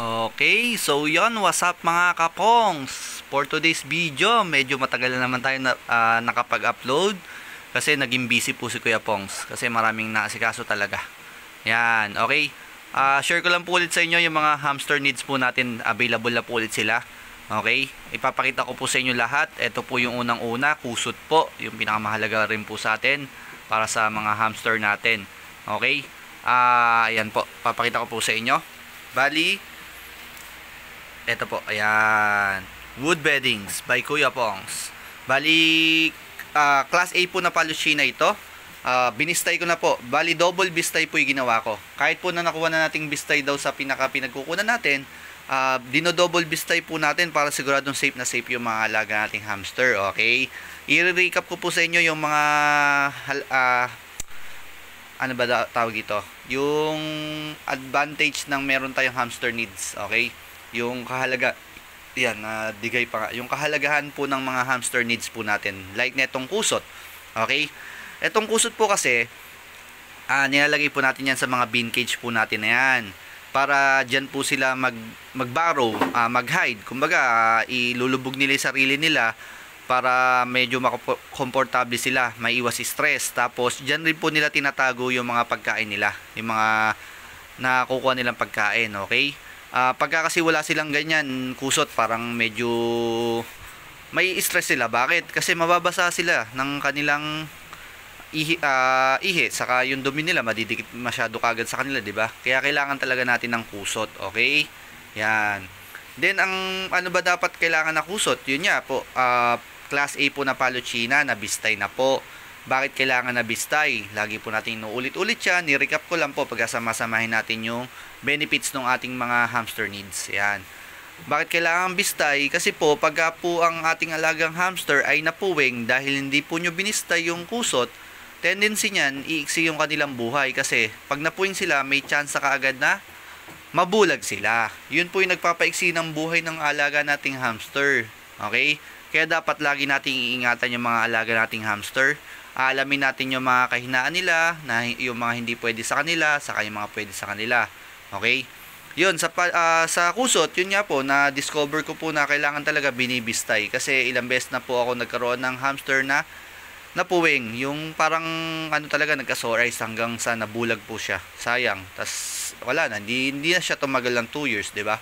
Okay, so yon, what's up mga kapongs? For today's video, medyo matagal na naman tayo nakapag-upload kasi naging busy po si Kuya Pongs kasi maraming naasikaso talaga. Yan, okay. Share ko lang po ulit sa inyo yung mga hamster needs po natin, available na po ulit sila. Okay, ipapakita ko po sa inyo lahat. Ito po yung unang-una, kusot po, yung pinakamahalaga rin po sa atin para sa mga hamster natin. Okay, ayan po, papakita ko po sa inyo. Bali, ito po, ayan. Wood beddings by Kuya Pongs. Bali, class A po na paluchina ito. Binistay ko na po. Bali, double bistay po yung ginawa ko. Kahit po na nakuha na nating bistay daw sa pinagkukunan natin, dino-double bistay po natin para siguradong safe na safe yung mga alaga nating hamster. Okay? I-recap ko po sa inyo yung mga ano ba tawag ito? Yung advantage ng meron tayong hamster needs. Okay? Yung yan, digay pa nga. Yung kahalagahan po ng mga hamster needs po natin. Like netong kusot. Okay? Etong kusot po kasi, nilalagay po natin yan sa mga bean cage po natin na yan. Para dyan po sila mag-burrow, mag-hide. Kumbaga, ilulubog nila yung sarili nila para medyo komportable sila, maiwas stress. Tapos, dyan rin po nila tinatago yung mga pagkain nila. Yung mga nakukuha nilang pagkain. Okay? Pagka kasi wala silang ganyan kusot, parang medyo may stress sila. Bakit? Kasi mababasa sila ng kanilang ihi, saka yung dumi nila madidikit masyado kagad sa kanila, di ba? Kaya kailangan talaga natin ng kusot. Okay? Yan. Then ang ano ba dapat kailangan na kusot? Yun nga po, class A po na paluchina, na bistay na po. Bakit kailangan na bistay? Lagi po natin inuulit-ulit siya. Ni-recap ko lang po pagkasama-samahin natin yung benefits ng ating mga hamster needs. Yan. Bakit kailangan bistay? Kasi po, pagka po ang ating alagang hamster ay napuwing dahil hindi po nyo binistay yung kusot, tendency niyan, iiksi yung kanilang buhay. Kasi pag napuwing sila, may chance kaagad na mabulag sila. Yun po yung nagpapaiksi ng buhay ng alaga nating hamster. Okay? Kaya dapat lagi nating iingatan yung mga alaga nating hamster. Alamin natin yung mga kahinaan nila, na yung mga hindi pwede sa kanila, saka yung mga pwede sa kanila. Okay? Yun, sa kusot, yun nga po, na-discover ko po na kailangan talaga binibistay. Kasi ilang beses na po ako nagkaroon ng hamster na napuwing. Yung parang, ano talaga, nagka-sore eyes hanggang sa nabulag po siya. Sayang. Tas wala na, hindi na siya tumagal ng 2 years, di ba?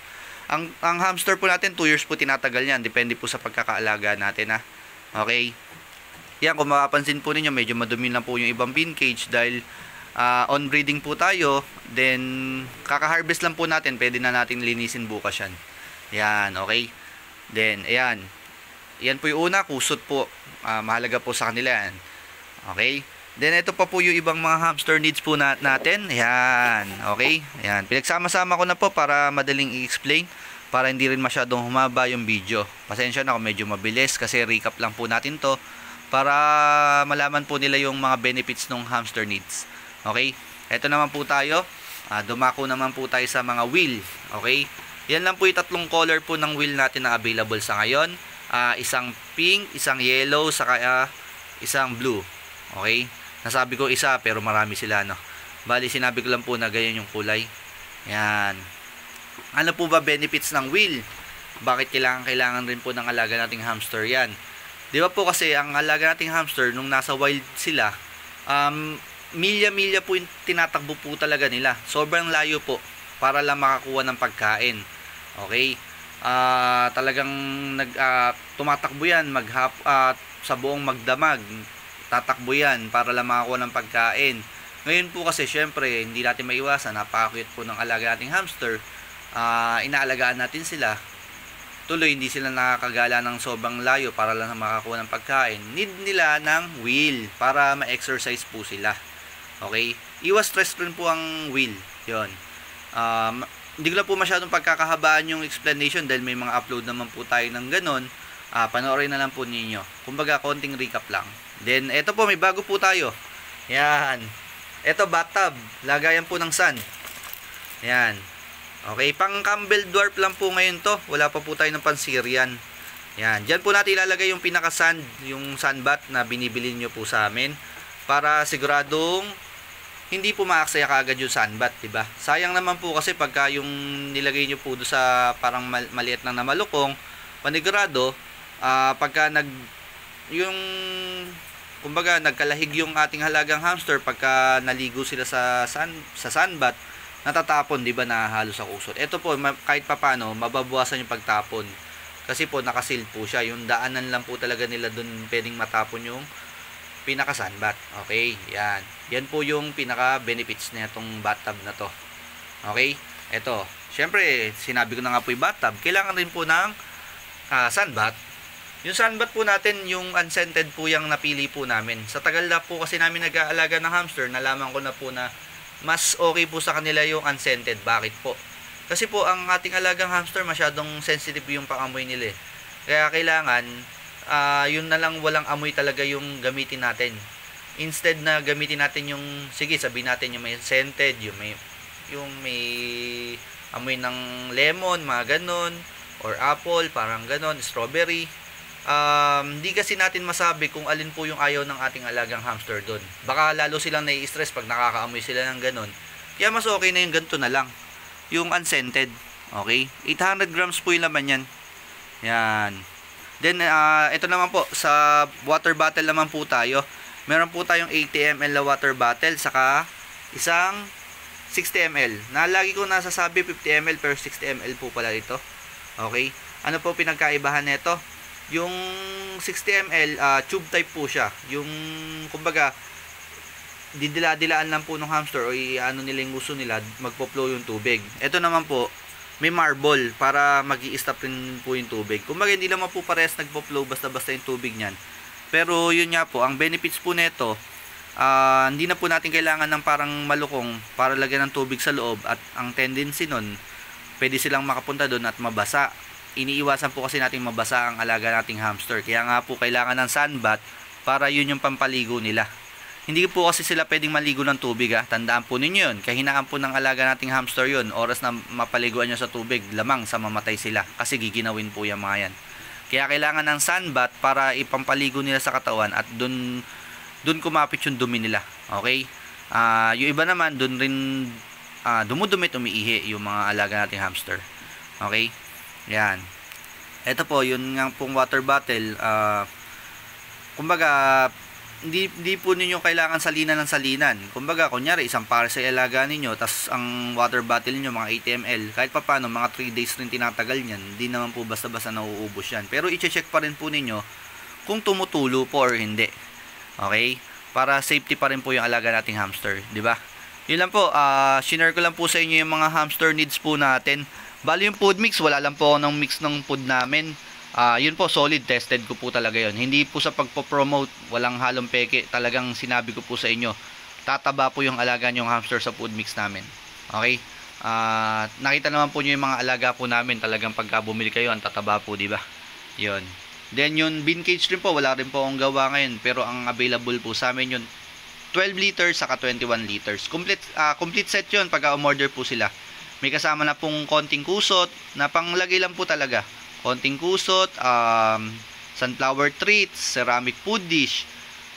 Ang hamster po natin, 2 years po tinatagal yan. Depende po sa pagkakaalaga natin, ha? Okay? Yan, kung mapapansin po ninyo, medyo madumi na po yung ibang bean cage dahil on breeding po tayo. Then, kaka-harvest lang po natin. Pwede na natin linisin bukas yan. Yan, okay? Then, ayan. Yan po yung una, kusot po. Mahalaga po sa kanila yan. Okay? Then, ito pa po yung ibang mga hamster needs po natin. Yan, okay? Yan, pinagsama-sama ko na po para madaling i-explain. Para hindi rin masyadong humaba yung video. Pasensya na kung medyo mabilis kasi recap lang po natin to para malaman po nila yung mga benefits ng hamster needs. Okay? Ito naman po tayo. Dumako naman po tayo sa mga wheel. Okay? Yan lang po yung tatlong color po ng wheel natin na available sa ngayon. Isang pink, isang yellow, saka isang blue. Okay? Nasabi ko isa pero marami sila, no? Bali, sinabi ko lang po na ganyan yung kulay. Yan. Ano po ba benefits ng wheel? Bakit kailangan rin po ng alaga nating hamster yan? Di ba po kasi ang alaga nating hamster nung nasa wild sila, milya-milya po yung tinatakbo po talaga nila. Sobrang layo po para lang makakuha ng pagkain. Okay? Talagang tumatakbo yan sa buong magdamag. Tatakbo yan para lang makakuha ng pagkain. Ngayon po kasi syempre hindi natin maiwasan, napaka-cute po ng alaga nating hamster. Inaalagaan natin sila. Tuloy hindi sila nakakagala ng sobrang layo para lang makakuha ng pagkain. Need nila ng wheel para ma-exercise po sila. Okay? Iwas stress rin po ang wheel. Yun. Hindi ko lang po masyadong pagkakahabaan yung explanation dahil may mga upload naman po tayo ng ganun. Panoorin na lang po ninyo. Kumbaga, konting recap lang. Then, eto po, may bago po tayo. Yan. Eto, bathtub. Lagayan po ng sun. Yan. Okay, pang Campbell Dwarf lang po ngayon to. Wala pa po tayo ng pan-Syrian. Yan, dyan po natin ilalagay yung pinaka-sand, yung sand bath na binibili nyo po sa amin. Para siguradong hindi po maaksaya kaagad yung sunbat, 'di ba? Sayang naman po kasi pagka yung nilagay niyo po do sa parang maliit lang na malukong, panigurado, pagka yung kumbaga nagkalahig yung ating halagang hamster pagka naligo sila sa sunbat, natatapon, 'di ba, nahahalo sa kusot. Ito po kahit papaano mababawasan yung pagtapon. Kasi po nakasil po siya, yung daanan lang po talaga nila doon pwedeng matapon yung pinaka sunbat. Okay, yan. Yan po yung pinaka benefits na itong bathtub na to. Okay? Ito, syempre, sinabi ko na nga po yung bathtub, kailangan rin po ng sunbat. Yung sunbat po natin, yung unscented po yung napili po namin. Sa tagal na po kasi namin nag-aalaga ng hamster, nalaman ko na po na mas okay po sa kanila yung unscented. Bakit po? Kasi po, ang ating alagang hamster, masyadong sensitive yung pangamoy nila. Kaya kailangan, yun na lang walang amoy talaga yung gamitin natin. Instead na gamitin natin yung, sige, sabihin natin yung may scented, yung may amoy ng lemon, mga ganon, or apple, parang ganon, strawberry. Hindi kasi natin masabi kung alin po yung ayaw ng ating alagang hamster doon. Baka lalo silang nai-stress pag nakakaamoy sila ng ganon. Kaya mas okay na yung ganito na lang, yung unscented. Okay? 800 grams po yung laman yan. Yan. Then, ito naman po, sa water bottle naman po tayo. Meron po tayong 80 ml na water bottle, saka isang 60 ml. Na lagi ko nasasabi 50 ml pero 60 ml po pala ito. Okay? Ano po pinagkaibahan nito? Yung 60 ml, tube type po siya. Yung, kumbaga, didila-dilaan lang po ng hamster o ano nila yung gusto nila, magpo-flow yung tubig. Ito naman po, may marble para magi-stop rin po yung tubig. Kumbaga hindi naman po parehas nagpo-flow basta-basta yung tubig niyan. Pero yun nga po, ang benefits po nito, hindi na po natin kailangan ng parang malukong para lagyan ng tubig sa loob, at ang tendency nun, pwede silang makapunta doon at mabasa. Iniiwasan po kasi natin mabasa ang alaga nating hamster. Kaya nga po kailangan ng sunbath para yun yung pampaligo nila. Hindi po kasi sila pwedeng maligo ng tubig, Tandaan po ninyo yun. Kahinaan po ng alaga nating hamster yun. Oras na mapaliguan nyo sa tubig, lamang sa mamatay sila. Kasi giginawin po yung mga yan. Kaya kailangan ng sunbath para ipampaligo nila sa katawan at dun kumapit yung dumi nila. Okay? Yung iba naman, dun rin dumudumit, umiihi yung mga alaga nating hamster. Okay? Yan. Ito po, yun nga pong water bottle. Kumbaga, hindi po ninyo kailangan salinan ng salinan. Kumbaga, kunyari, isang para sa ilaga ninyo, tas ang water bottle niyo mga 80 ml, kahit pa paano, mga 3 days rin tinatagal niyan. Hindi naman po basta-basta nauubos yan. Pero i-check pa rin po ninyo kung tumutulo po or hindi. Okay? Para safety pa rin po yung alaga nating hamster, di ba? Yun lang po, shinare ko lang po sa inyo yung mga hamster needs po natin. Bali yung food mix, wala lang po ako ng mix ng food namin. Yun po, solid, tested ko po talaga yun. Hindi po sa pagpo-promote, walang halong peke. Talagang sinabi ko po sa inyo, tataba po yung alaga nyong hamster sa food mix namin. Okay? Nakita naman po nyo yung mga alaga po namin. Talagang pagka bumili kayo, ang tataba po, di ba? Yun. Then yung bin cage rin po, wala rin po akong gawa ngayon. Pero ang available po sa amin yun, 12 liters saka 21 liters. Complete set yun pagka umorder po sila. May kasama na pong konting kusot na panglagay lang po talaga. Konting kusot, sunflower treats, ceramic food dish,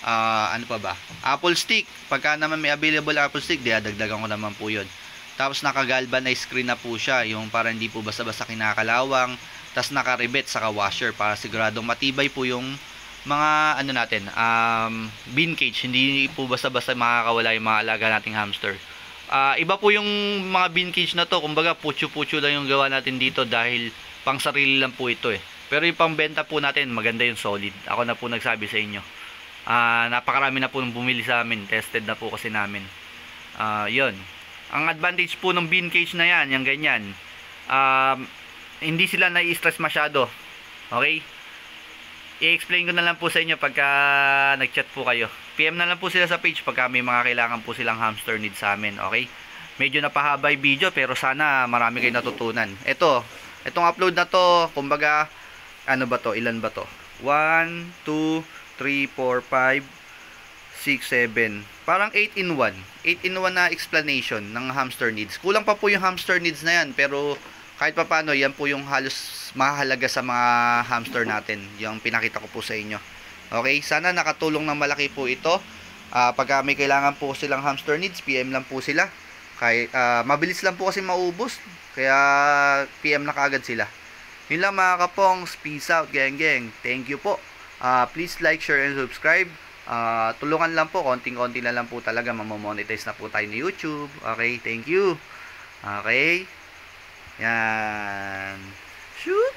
ano pa ba? Apple stick. Pagka naman may available apple stick, dadagdagan ko naman po yun. Tapos naka-galvanized screen na po siya, yung para hindi po basta-basta kinakalawang. Tapos naka-ribet saka washer para siguradong matibay po yung mga ano natin, bin cage. Hindi po basta-basta makakawala yung mga alaga nating hamster. Iba po yung mga bin cage na to, kumbaga putyo-putyo lang yung gawa natin dito dahil pang sarili lang po ito Pero yung pangbenta po natin, maganda yung solid. Ako na po nagsabi sa inyo. Napakarami na po nung bumili sa amin, tested na po kasi namin. Yun. Ang advantage po ng bin cage na yan, yung ganyan, hindi sila nai-stress masyado. Okay? I-explain ko na lang po sa inyo pagka nag-chat po kayo. PM na lang po sila sa page pagka may mga kailangan po silang hamster needs sa amin. Okay? Medyo napahaba yung video pero sana marami kayong natutunan. Itong upload na to, kumbaga, ano ba to? Ilan ba to? 1, 2, 3, 4, 5, 6, 7. Parang 8 in 1. 8 in 1 na explanation ng hamster needs. Kulang pa po yung hamster needs na yan pero kahit pa paano, yan po yung halos mahalaga sa mga hamster natin. Yung pinakita ko po sa inyo. Okay, sana nakatulong ng malaki po ito. Pagka may kailangan po silang hamster needs, PM lang po sila. Kaya, mabilis lang po kasi maubos. Kaya PM na kaagad sila. Yun lang mga kapongs. Peace out, geng geng. Thank you po. Please like, share, and subscribe. Tulungan lang po, konting-konti na lang po talaga, mamomonetize na po tayo ni YouTube. Okay, thank you. Okay. Yan. Shoot.